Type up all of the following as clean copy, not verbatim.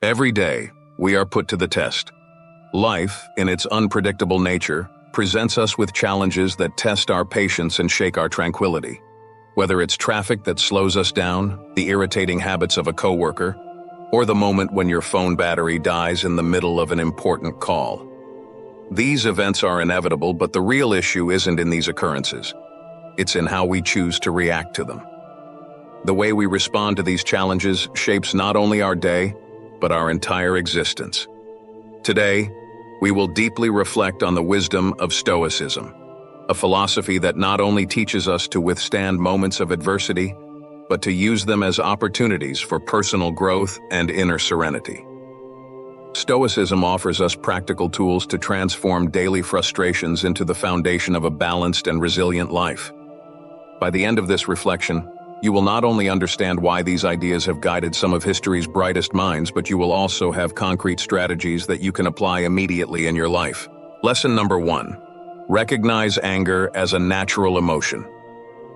Every day, we are put to the test. Life, in its unpredictable nature, presents us with challenges that test our patience and shake our tranquility. Whether it's traffic that slows us down, the irritating habits of a coworker, or the moment when your phone battery dies in the middle of an important call. These events are inevitable, but the real issue isn't in these occurrences. It's in how we choose to react to them. The way we respond to these challenges shapes not only our day, but our entire existence. Today, we will deeply reflect on the wisdom of Stoicism, a philosophy that not only teaches us to withstand moments of adversity, but to use them as opportunities for personal growth and inner serenity. Stoicism offers us practical tools to transform daily frustrations into the foundation of a balanced and resilient life. By the end of this reflection, you will not only understand why these ideas have guided some of history's brightest minds, but you will also have concrete strategies that you can apply immediately in your life. Lesson number 1. Recognize anger as a natural emotion.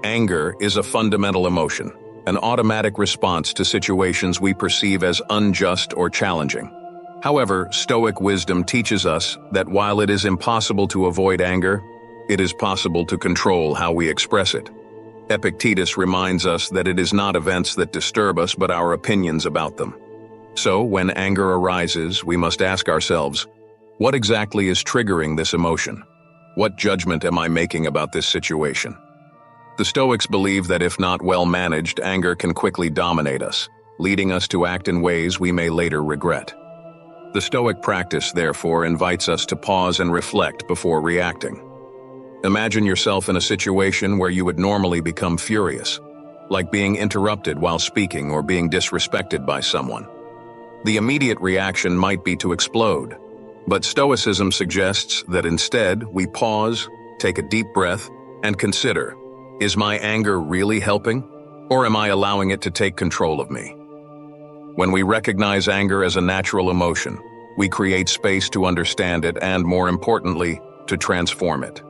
Anger is a fundamental emotion, an automatic response to situations we perceive as unjust or challenging. However, Stoic wisdom teaches us that while it is impossible to avoid anger, it is possible to control how we express it. Epictetus reminds us that it is not events that disturb us, but our opinions about them. So, when anger arises, we must ask ourselves, what exactly is triggering this emotion? What judgment am I making about this situation? The Stoics believe that if not well managed, anger can quickly dominate us, leading us to act in ways we may later regret. The Stoic practice, therefore, invites us to pause and reflect before reacting. Imagine yourself in a situation where you would normally become furious, like being interrupted while speaking or being disrespected by someone. The immediate reaction might be to explode, but Stoicism suggests that instead we pause, take a deep breath, and consider, is my anger really helping, or am I allowing it to take control of me? When we recognize anger as a natural emotion, we create space to understand it and, more importantly, to transform it.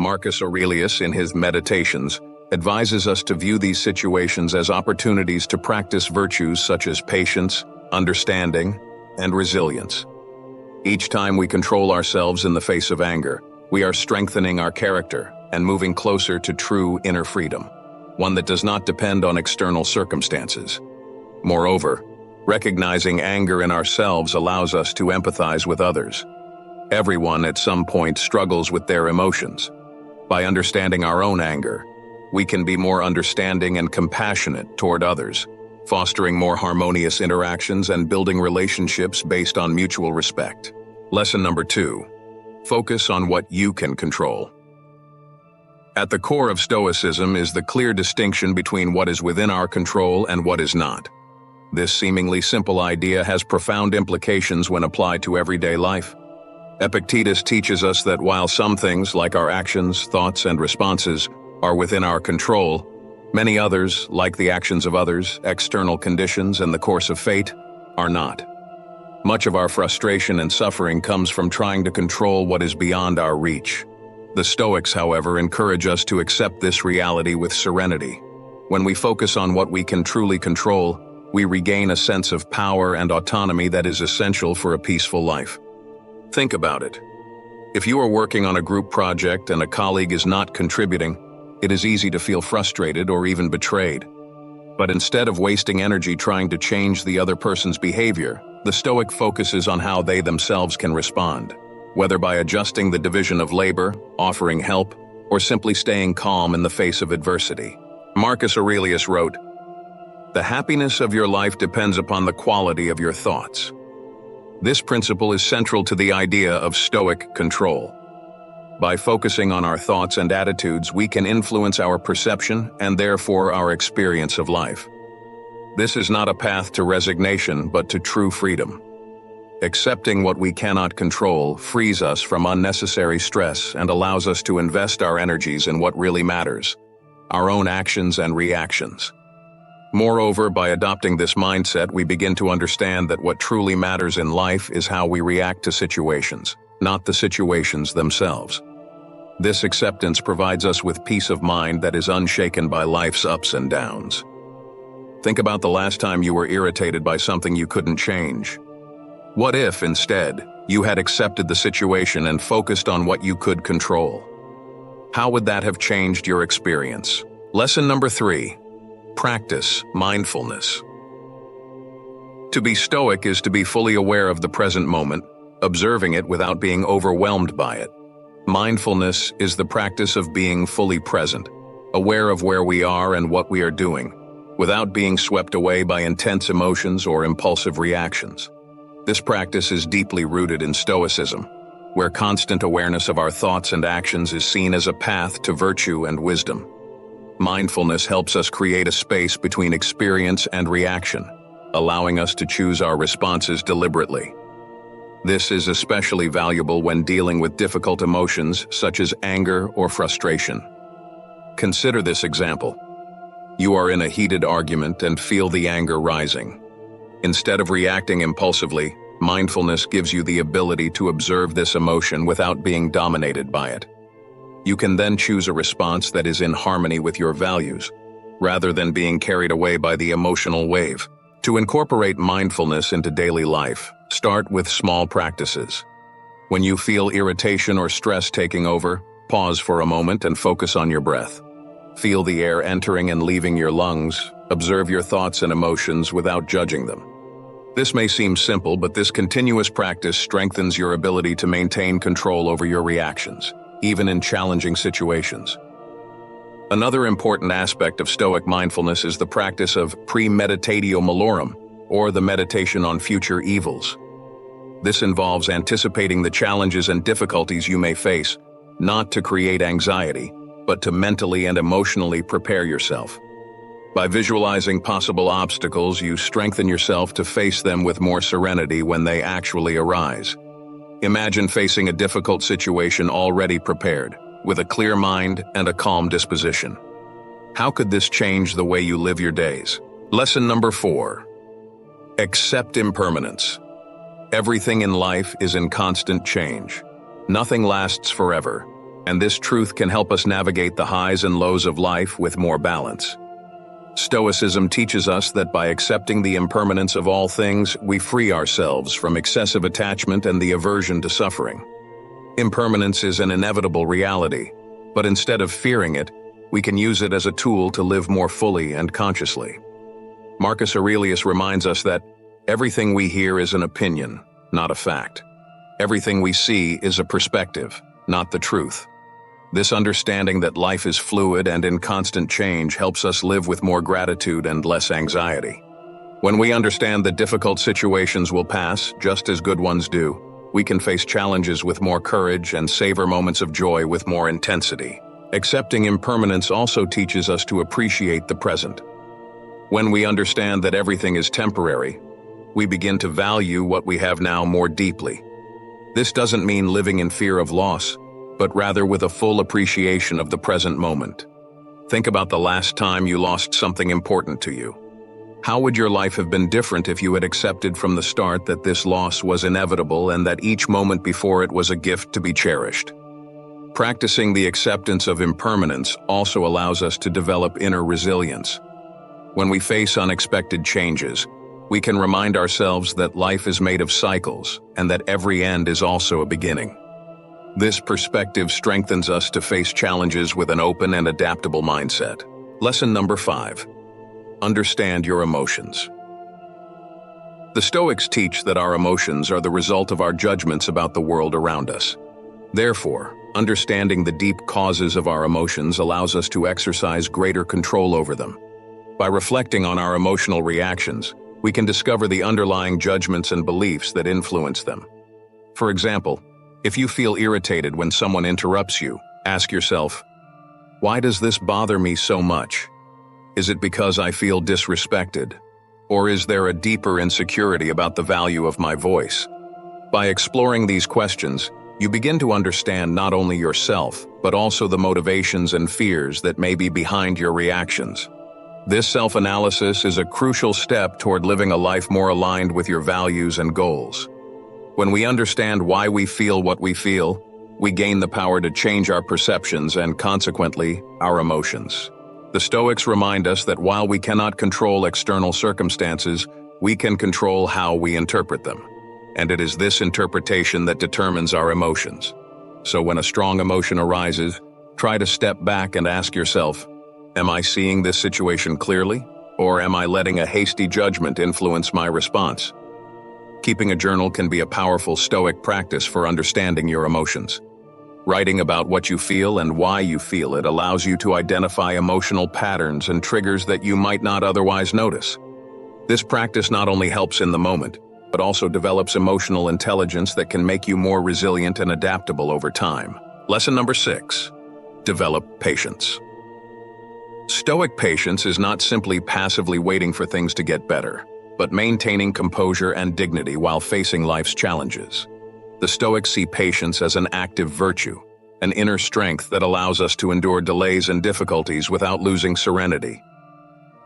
Marcus Aurelius, in his Meditations, advises us to view these situations as opportunities to practice virtues such as patience, understanding, and resilience. Each time we control ourselves in the face of anger, we are strengthening our character and moving closer to true inner freedom, one that does not depend on external circumstances. Moreover, recognizing anger in ourselves allows us to empathize with others. Everyone at some point struggles with their emotions. By understanding our own anger, we can be more understanding and compassionate toward others, fostering more harmonious interactions and building relationships based on mutual respect. Lesson number 2. Focus on what you can control. At the core of Stoicism is the clear distinction between what is within our control and what is not. This seemingly simple idea has profound implications when applied to everyday life. Epictetus teaches us that while some things, like our actions, thoughts, and responses, are within our control, many others, like the actions of others, external conditions, and the course of fate, are not. Much of our frustration and suffering comes from trying to control what is beyond our reach. The Stoics, however, encourage us to accept this reality with serenity. When we focus on what we can truly control, we regain a sense of power and autonomy that is essential for a peaceful life. Think about it. If you are working on a group project and a colleague is not contributing, it is easy to feel frustrated or even betrayed. But instead of wasting energy trying to change the other person's behavior, the Stoic focuses on how they themselves can respond, whether by adjusting the division of labor, offering help, or simply staying calm in the face of adversity. Marcus Aurelius wrote, "The happiness of your life depends upon the quality of your thoughts." This principle is central to the idea of Stoic control. By focusing on our thoughts and attitudes, we can influence our perception and therefore our experience of life. This is not a path to resignation, but to true freedom. Accepting what we cannot control frees us from unnecessary stress and allows us to invest our energies in what really matters, our own actions and reactions. Moreover, by adopting this mindset, we begin to understand that what truly matters in life is how we react to situations, not the situations themselves. This acceptance provides us with peace of mind that is unshaken by life's ups and downs. Think about the last time you were irritated by something you couldn't change. What if, instead, you had accepted the situation and focused on what you could control? How would that have changed your experience? Lesson number 3. Practice mindfulness. To be stoic is to be fully aware of the present moment, observing it without being overwhelmed by it. Mindfulness is the practice of being fully present, aware of where we are and what we are doing, without being swept away by intense emotions or impulsive reactions. This practice is deeply rooted in Stoicism, where constant awareness of our thoughts and actions is seen as a path to virtue and wisdom. Mindfulness helps us create a space between experience and reaction, allowing us to choose our responses deliberately. This is especially valuable when dealing with difficult emotions such as anger or frustration. Consider this example. You are in a heated argument and feel the anger rising. Instead of reacting impulsively, mindfulness gives you the ability to observe this emotion without being dominated by it. You can then choose a response that is in harmony with your values, rather than being carried away by the emotional wave. To incorporate mindfulness into daily life, start with small practices. When you feel irritation or stress taking over, pause for a moment and focus on your breath. Feel the air entering and leaving your lungs. Observe your thoughts and emotions without judging them. This may seem simple, but this continuous practice strengthens your ability to maintain control over your reactions, even in challenging situations. Another important aspect of Stoic mindfulness is the practice of premeditatio malorum, or the meditation on future evils. This involves anticipating the challenges and difficulties you may face, not to create anxiety, but to mentally and emotionally prepare yourself. By visualizing possible obstacles, you strengthen yourself to face them with more serenity when they actually arise. Imagine facing a difficult situation already prepared, with a clear mind and a calm disposition. How could this change the way you live your days? Lesson number 4. Accept impermanence. Everything in life is in constant change. Nothing lasts forever, and this truth can help us navigate the highs and lows of life with more balance. Stoicism teaches us that by accepting the impermanence of all things, we free ourselves from excessive attachment and the aversion to suffering. Impermanence is an inevitable reality, but instead of fearing it, we can use it as a tool to live more fully and consciously. Marcus Aurelius reminds us that everything we hear is an opinion, not a fact. Everything we see is a perspective, not the truth. This understanding that life is fluid and in constant change helps us live with more gratitude and less anxiety. When we understand that difficult situations will pass, just as good ones do, we can face challenges with more courage and savor moments of joy with more intensity. Accepting impermanence also teaches us to appreciate the present. When we understand that everything is temporary, we begin to value what we have now more deeply. This doesn't mean living in fear of loss, but rather with a full appreciation of the present moment. Think about the last time you lost something important to you. How would your life have been different if you had accepted from the start that this loss was inevitable and that each moment before it was a gift to be cherished? Practicing the acceptance of impermanence also allows us to develop inner resilience. When we face unexpected changes, we can remind ourselves that life is made of cycles and that every end is also a beginning. This perspective strengthens us to face challenges with an open and adaptable mindset. Lesson number 5. Understand your emotions. The Stoics teach that our emotions are the result of our judgments about the world around us. Therefore, understanding the deep causes of our emotions allows us to exercise greater control over them. By reflecting on our emotional reactions, we can discover the underlying judgments and beliefs that influence them. For example, if you feel irritated when someone interrupts you, ask yourself, why does this bother me so much? Is it because I feel disrespected? Or is there a deeper insecurity about the value of my voice? By exploring these questions, you begin to understand not only yourself, but also the motivations and fears that may be behind your reactions. This self-analysis is a crucial step toward living a life more aligned with your values and goals. When we understand why we feel what we feel, we gain the power to change our perceptions and, consequently, our emotions. The Stoics remind us that while we cannot control external circumstances, we can control how we interpret them. And it is this interpretation that determines our emotions. So when a strong emotion arises, try to step back and ask yourself, am I seeing this situation clearly? Or am I letting a hasty judgment influence my response? Keeping a journal can be a powerful Stoic practice for understanding your emotions. Writing about what you feel and why you feel it allows you to identify emotional patterns and triggers that you might not otherwise notice. This practice not only helps in the moment, but also develops emotional intelligence that can make you more resilient and adaptable over time. Lesson number 6. Develop patience. Stoic patience is not simply passively waiting for things to get better, but maintaining composure and dignity while facing life's challenges. The Stoics see patience as an active virtue, an inner strength that allows us to endure delays and difficulties without losing serenity.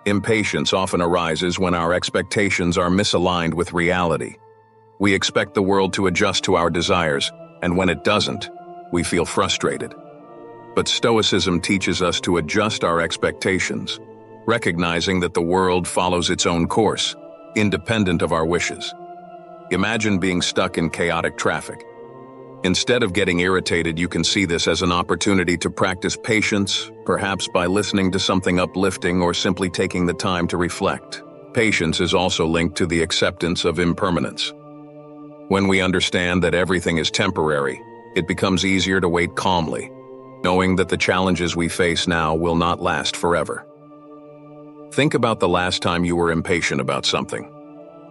Impatience often arises when our expectations are misaligned with reality. We expect the world to adjust to our desires, and when it doesn't, we feel frustrated. But Stoicism teaches us to adjust our expectations, recognizing that the world follows its own course, independent of our wishes. Imagine being stuck in chaotic traffic. Instead of getting irritated, you can see this as an opportunity to practice patience, perhaps by listening to something uplifting or simply taking the time to reflect. Patience is also linked to the acceptance of impermanence. When we understand that everything is temporary, it becomes easier to wait calmly, knowing that the challenges we face now will not last forever. Think about the last time you were impatient about something.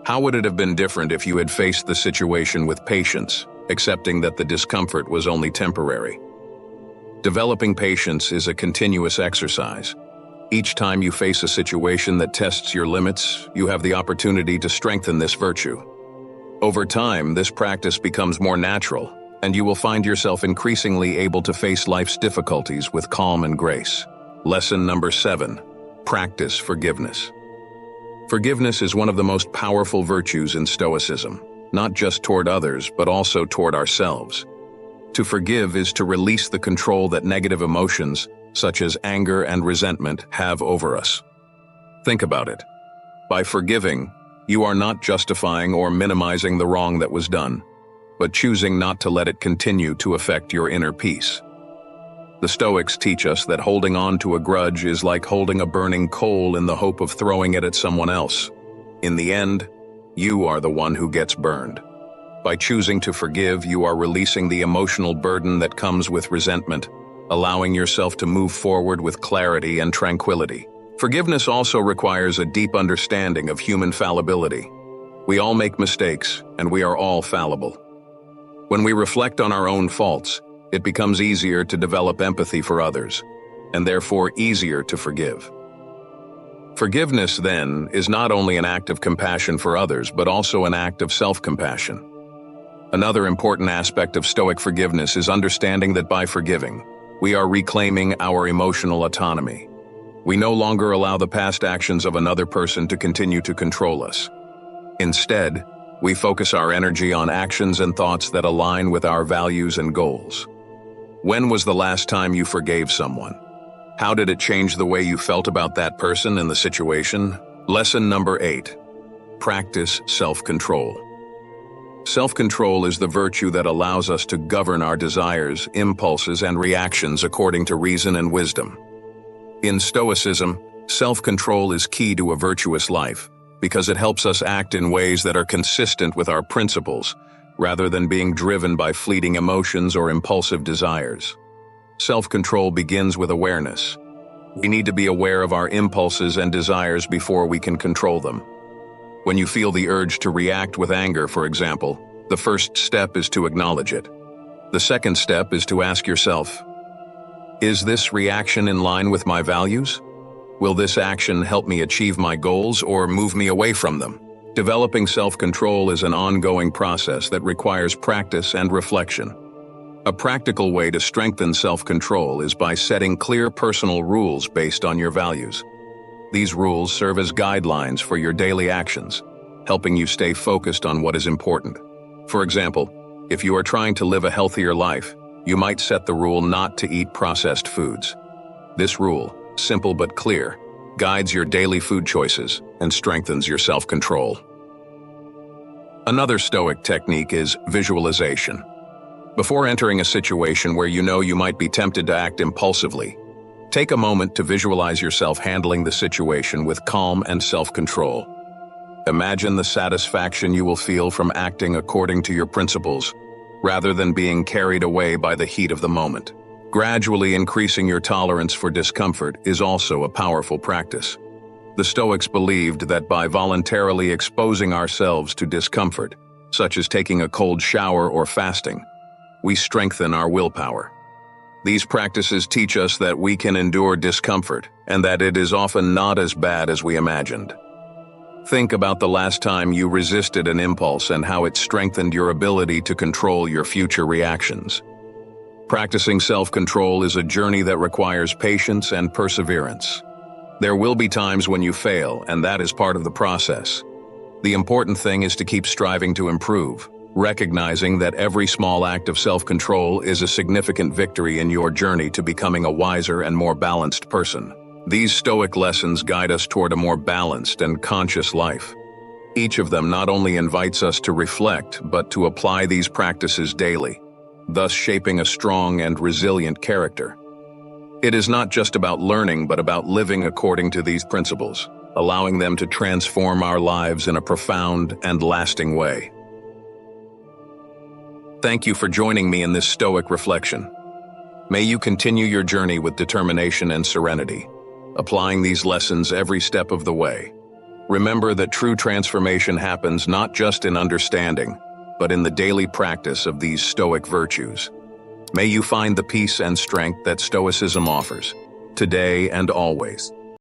How would it have been different if you had faced the situation with patience, accepting that the discomfort was only temporary? Developing patience is a continuous exercise. Each time you face a situation that tests your limits, you have the opportunity to strengthen this virtue. Over time, this practice becomes more natural, and you will find yourself increasingly able to face life's difficulties with calm and grace. Lesson number 7. Practice forgiveness. Forgiveness is one of the most powerful virtues in Stoicism, not just toward others, but also toward ourselves. To forgive is to release the control that negative emotions, such as anger and resentment, have over us. Think about it. By forgiving, you are not justifying or minimizing the wrong that was done, but choosing not to let it continue to affect your inner peace. The Stoics teach us that holding on to a grudge is like holding a burning coal in the hope of throwing it at someone else. In the end, you are the one who gets burned. By choosing to forgive, you are releasing the emotional burden that comes with resentment, allowing yourself to move forward with clarity and tranquility. Forgiveness also requires a deep understanding of human fallibility. We all make mistakes, and we are all fallible. When we reflect on our own faults, it becomes easier to develop empathy for others, and therefore easier to forgive. Forgiveness, then, is not only an act of compassion for others, but also an act of self-compassion. Another important aspect of Stoic forgiveness is understanding that by forgiving, we are reclaiming our emotional autonomy. We no longer allow the past actions of another person to continue to control us. Instead, we focus our energy on actions and thoughts that align with our values and goals. When was the last time you forgave someone? How did it change the way you felt about that person and the situation? Lesson number 8. Practice self-control. Self-control is the virtue that allows us to govern our desires, impulses, and reactions according to reason and wisdom. In Stoicism, self-control is key to a virtuous life because it helps us act in ways that are consistent with our principles, rather than being driven by fleeting emotions or impulsive desires. Self-control begins with awareness. We need to be aware of our impulses and desires before we can control them. When you feel the urge to react with anger, for example, the first step is to acknowledge it. The second step is to ask yourself, is this reaction in line with my values? Will this action help me achieve my goals or move me away from them? Developing self-control is an ongoing process that requires practice and reflection. A practical way to strengthen self-control is by setting clear personal rules based on your values. These rules serve as guidelines for your daily actions, helping you stay focused on what is important. For example, if you are trying to live a healthier life, you might set the rule not to eat processed foods. This rule, simple but clear, guides your daily food choices and strengthens your self-control. Another Stoic technique is visualization. Before entering a situation where you know you might be tempted to act impulsively, take a moment to visualize yourself handling the situation with calm and self-control. Imagine the satisfaction you will feel from acting according to your principles, rather than being carried away by the heat of the moment. Gradually increasing your tolerance for discomfort is also a powerful practice. The Stoics believed that by voluntarily exposing ourselves to discomfort, such as taking a cold shower or fasting, we strengthen our willpower. These practices teach us that we can endure discomfort and that it is often not as bad as we imagined. Think about the last time you resisted an impulse and how it strengthened your ability to control your future reactions. Practicing self-control is a journey that requires patience and perseverance. There will be times when you fail, and that is part of the process. The important thing is to keep striving to improve, recognizing that every small act of self-control is a significant victory in your journey to becoming a wiser and more balanced person. These Stoic lessons guide us toward a more balanced and conscious life. Each of them not only invites us to reflect, but to apply these practices daily, thus shaping a strong and resilient character. It is not just about learning, but about living according to these principles, allowing them to transform our lives in a profound and lasting way. Thank you for joining me in this Stoic reflection. May you continue your journey with determination and serenity, applying these lessons every step of the way. Remember that true transformation happens not just in understanding, but in the daily practice of these Stoic virtues. May you find the peace and strength that Stoicism offers, today and always.